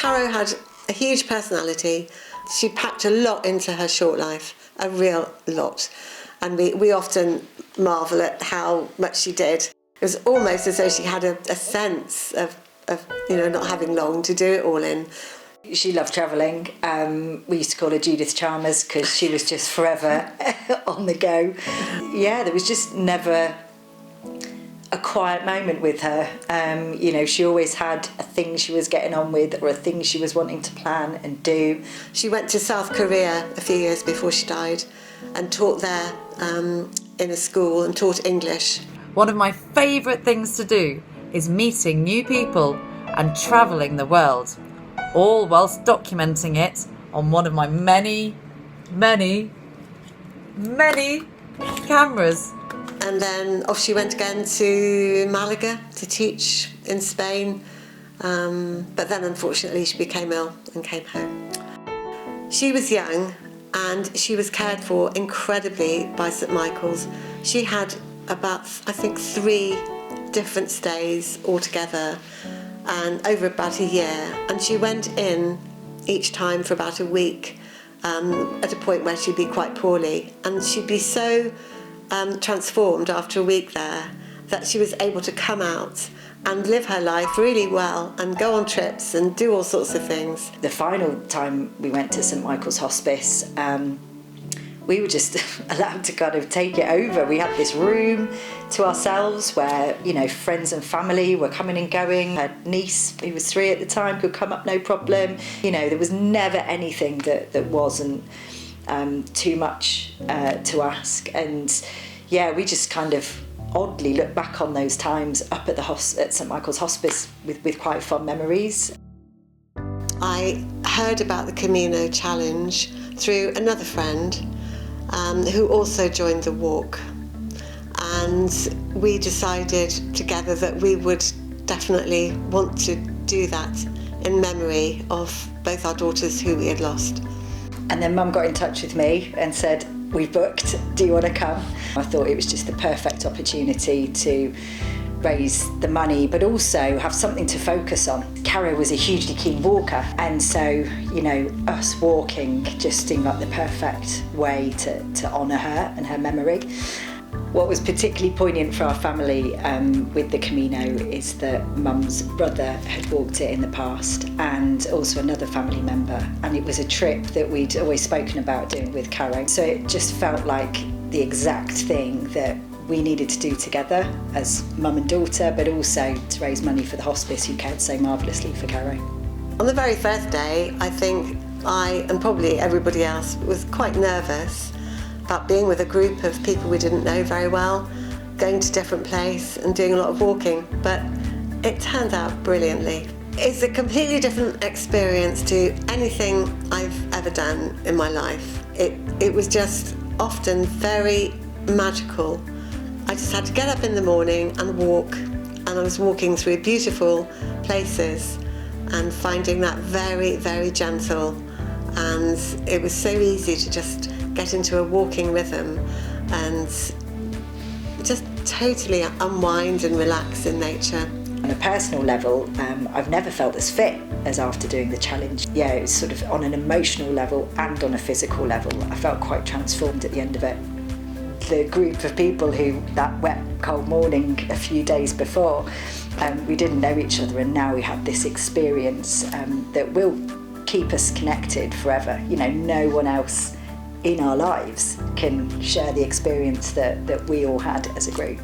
Caro had a huge personality. She packed a lot into her short life, a real lot. And we often marvel at how much she did. It was almost as though she had a sense of not having long to do it all in. She loved travelling. We used to call her Judith Chalmers because she was just forever on the go. Yeah, there was just never a quiet moment with her. She always had a thing she was getting on with or a thing she was wanting to plan and do. She went to South Korea a few years before she died and taught there in a school and taught English. One of my favourite things to do is meeting new people and travelling the world, all whilst documenting it on one of my many, many, many cameras. And then off she went again to Malaga to teach in Spain. But then unfortunately she became ill and came home. She was young and she was cared for incredibly by St Michael's. She had about, I think, 3 different stays altogether and over about a year. And she went in each time for about a week at a point where she'd be quite poorly. And she'd be so transformed after a week there that she was able to come out and live her life really well and go on trips and do all sorts of things. The final time we went to St Michael's Hospice, we were just allowed to kind of take it over. We had this room to ourselves where, friends and family were coming and going. Her niece, who was 3 at the time, could come up no problem. There was never anything that wasn't too much to ask. And yeah, we just kind of oddly look back on those times up at at St Michael's Hospice with quite fond memories. I heard about the Camino challenge through another friend who also joined the walk, and we decided together that we would definitely want to do that in memory of both our daughters who we had lost. And then Mum got in touch with me and said, "We've booked, do you want to come?" I thought it was just the perfect opportunity to raise the money but also have something to focus on. Caro was a hugely keen walker, and so us walking just seemed like the perfect way to honour her and her memory. What was particularly poignant for our family with the Camino is that Mum's brother had walked it in the past, and also another family member, and it was a trip that we'd always spoken about doing with Caro. So it just felt like the exact thing that we needed to do together as mum and daughter, but also to raise money for the hospice who cared so marvellously for Caro. On the very first day, I think I, and probably everybody else, was quite nervous about being with a group of people we didn't know very well, going to different places and doing a lot of walking, but it turned out brilliantly. It's a completely different experience to anything I've ever done in my life. It was just often very magical. I just had to get up in the morning and walk, and I was walking through beautiful places and finding that very, very gentle, and it was so easy to just get into a walking rhythm and just totally unwind and relax in nature. On a personal level, I've never felt as fit as after doing the challenge. Yeah, it was sort of on an emotional level and on a physical level. I felt quite transformed at the end of it. The group of people who, that wet, cold morning a few days before, we didn't know each other, and now we had this experience that will keep us connected forever. No one else in our lives can share the experience that we all had as a group.